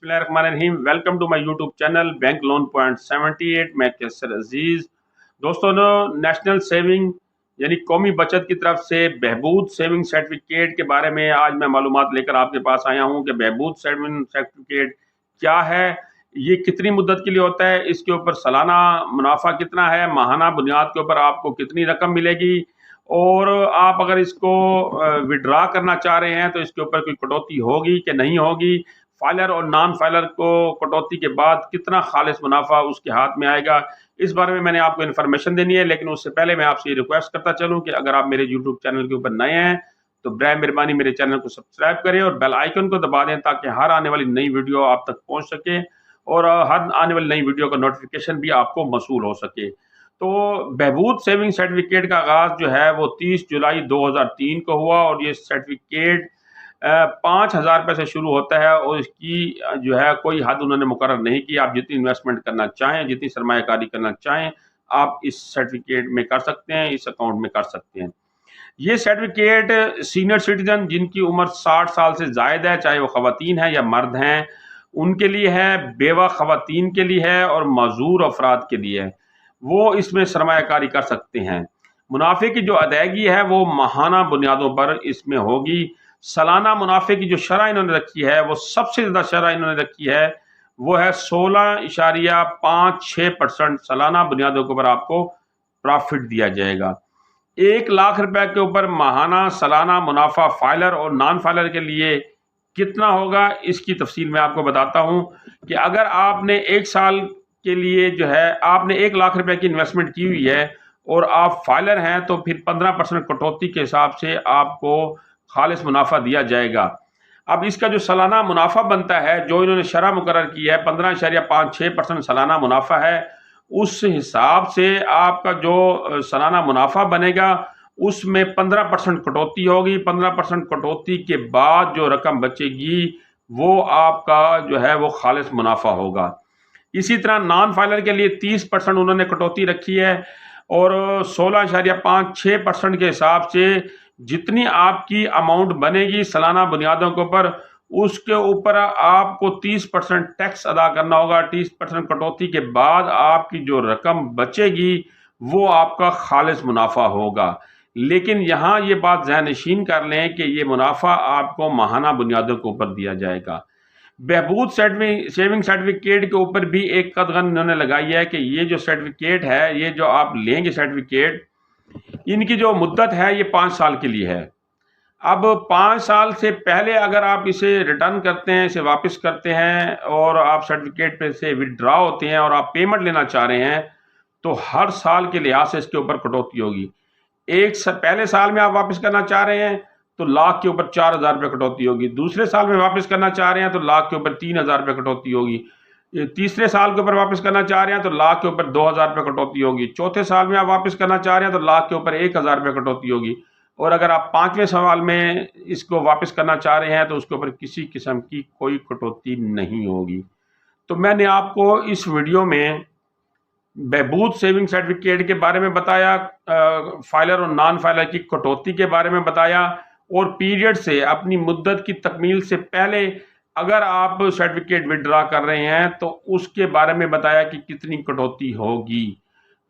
बिस्मिल्लाहिर्रहमानिर्रहीम। Welcome to my YouTube channel bank loan point 78। मैं कैसर अजीज। दोस्तों, नेशनल सेविंग यानी कौमी बचत की तरफ से बहबूद सेविंग सर्टिफिकेट के बारे में आज मैं मालूमात लेकर आपके पास आया हूं कि बहबूद सेविंग सर्टिफिकेट क्या है, ये कितनी मुद्दत के लिए होता है, इसके ऊपर सालाना मुनाफा कितना है, माहाना बुनियाद के ऊपर आपको कितनी रकम मिलेगी, और आप अगर इसको विड्रा करना चाह रहे हैं तो इसके ऊपर कोई कटौती होगी कि नहीं होगी, फाइलर और नॉन फाइलर को कटौती के बाद कितना खालिस मुनाफा उसके हाथ में आएगा, इस बारे में मैंने आपको इन्फॉर्मेशन देनी है। लेकिन उससे पहले मैं आपसे ये रिक्वेस्ट करता चलूं कि अगर आप मेरे यूट्यूब चैनल के ऊपर नए हैं तो बराए मेहरबानी मेरे चैनल को सब्सक्राइब करें और बेल आइकन को दबा दें ताकि हर आने वाली नई वीडियो आप तक पहुंच सके और हर आने वाली नई वीडियो का नोटिफिकेशन भी आपको मौसूल हो सके। तो बहबूद सेविंग सर्टिफिकेट का आगाज जो है वो 30 जुलाई 2003 को हुआ और ये सर्टिफिकेट 5,000 रुपये से शुरू होता है और इसकी जो है कोई हद उन्होंने मुकर्रर नहीं की। आप जितनी इन्वेस्टमेंट करना चाहें, जितनी सरमायाकारी करना चाहें, आप इस सर्टिफिकेट में कर सकते हैं, इस अकाउंट में कर सकते हैं। ये सर्टिफिकेट सीनियर सिटीजन जिनकी उम्र 60 साल से ज़ायद है, चाहे वो ख़वातीन हैं या मर्द हैं, उनके लिए है, बेवा ख़वातीन के लिए है और माजूर अफराद के लिए है, वो इसमें सरमायाकारी कर सकते हैं। मुनाफे की जो अदायगी है वो माहाना बुनियादों पर इसमें होगी। सालाना मुनाफे की जो शरह इन्होंने रखी है वो सबसे ज़्यादा शरह इन्होंने रखी है वो है 16.56% सालाना बुनियादों के ऊपर आपको प्रॉफिट दिया जाएगा। 1,00,000 रुपए के ऊपर माहाना सालाना मुनाफा फाइलर और नॉन फाइलर के लिए कितना होगा, इसकी तफसील मैं आपको बताता हूं कि अगर आपने एक साल के लिए जो है आपने 1,00,000 रुपए की इन्वेस्टमेंट की हुई है और आप फाइलर हैं तो फिर 15% कटौती के हिसाब से आपको खालिस मुनाफा दिया जाएगा। अब इसका जो सालाना मुनाफा बनता है जो इन्होंने शरह मुकर्रर की है 15.56% सालाना मुनाफा है, उस हिसाब से आपका जो सालाना मुनाफा बनेगा उसमें 15% कटौती होगी। 15% कटौती के बाद जो रकम बचेगी वो आपका जो है वो खालिस मुनाफा होगा। इसी तरह नॉन फाइलर के लिए 30% उन्होंने कटौती रखी है और 16.56% के हिसाब से जितनी आपकी अमाउंट बनेगी सालाना बुनियादों के ऊपर, उसके ऊपर आपको 30% टैक्स अदा करना होगा। 30% कटौती के बाद आपकी जो रकम बचेगी वो आपका खालिस मुनाफा होगा। लेकिन यहाँ ये बात ज़हननशीन कर लें कि ये मुनाफा आपको माहाना बुनियादों के ऊपर दिया जाएगा। बहबूद सेविंग सर्टिफिकेट के ऊपर भी एक कदगन इन्होंने लगाई है कि ये जो सर्टिफिकेट है, ये जो आप लेंगे सर्टिफिकेट, इनकी जो मुद्दत है ये 5 साल के लिए है। अब 5 साल से पहले अगर आप इसे रिटर्न करते हैं, इसे वापस करते हैं और आप सर्टिफिकेट पे से विड्रॉ होते हैं और आप पेमेंट लेना चाह रहे हैं तो हर साल के लिहाज से इसके ऊपर कटौती होगी। पहले साल में आप वापस करना चाह रहे हैं तो लाख के ऊपर 4,000 रुपये कटौती होगी। दूसरे साल में वापस करना चाह रहे हैं तो लाख के ऊपर 3,000 रुपये कटौती होगी। तीसरे साल के ऊपर वापस करना चाह रहे हैं तो लाख के ऊपर 2,000 रुपये कटौती होगी। चौथे साल में आप वापस करना चाह रहे हैं तो लाख के ऊपर 1,000 रुपये कटौती होगी। और अगर आप 5वें साल में इसको वापस करना चाह रहे हैं तो उसके ऊपर किसी किस्म की कोई कटौती नहीं होगी। तो मैंने आपको इस वीडियो में बहबूद सेविंग सर्टिफिकेट के बारे में बताया, फाइलर और नॉन फाइलर की कटौती के बारे में बताया और पीरियड से अपनी मुद्दत की तकमील से पहले अगर आप सर्टिफिकेट विड्रॉ कर रहे हैं तो उसके बारे में बताया कि कितनी कटौती होगी।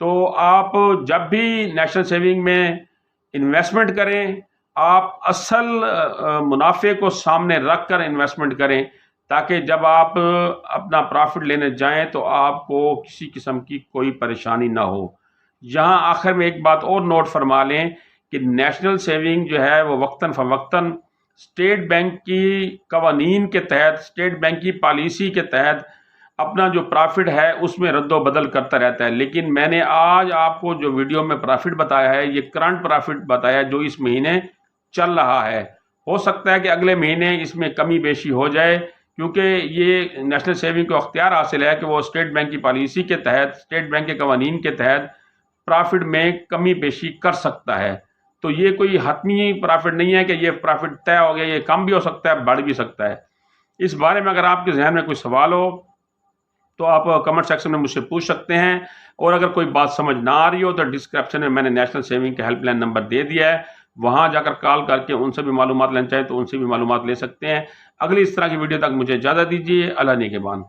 तो आप जब भी नेशनल सेविंग में इन्वेस्टमेंट करें, आप असल मुनाफे को सामने रख कर इन्वेस्टमेंट करें ताकि जब आप अपना प्रॉफिट लेने जाएं तो आपको किसी किस्म की कोई परेशानी ना हो। यहाँ आखिर में एक बात और नोट फरमा लें कि नेशनल सेविंग जो है वो वक्तन फ़वक्तन स्टेट बैंक की कवानीन के तहत, स्टेट बैंक की पॉलिसी के तहत अपना जो प्रॉफिट है उसमें रद्दो बदल करता रहता है। लेकिन मैंने आज आपको जो वीडियो में प्रॉफिट बताया है ये करंट प्रॉफिट बताया जो इस महीने चल रहा है। हो सकता है कि अगले महीने इसमें कमी बेशी हो जाए क्योंकि ये नेशनल सेविंग को अख्तियार हासिल है कि वो स्टेट बैंक की पॉलिसी के तहत, स्टेट बैंक के कवानीन के तहत प्रॉफिट में कमी बेशी कर सकता है। तो ये कोई हतमी प्रॉफिट नहीं है कि ये प्रॉफिट तय हो गया, ये कम भी हो सकता है, बढ़ भी सकता है। इस बारे में अगर आपके जहन में कोई सवाल हो तो आप कमेंट सेक्शन में मुझसे पूछ सकते हैं और अगर कोई बात समझ ना आ रही हो तो डिस्क्रिप्शन में मैंने नेशनल सेविंग का हेल्पलाइन नंबर दे दिया है, वहाँ जाकर कॉल करके उनसे भी मालूमात लेना चाहें तो उनसे भी मालूमात ले सकते हैं। اگلی اس طرح کی ویڈیو تک مجھے اجازت دیجیے۔ اللہ نگہبان۔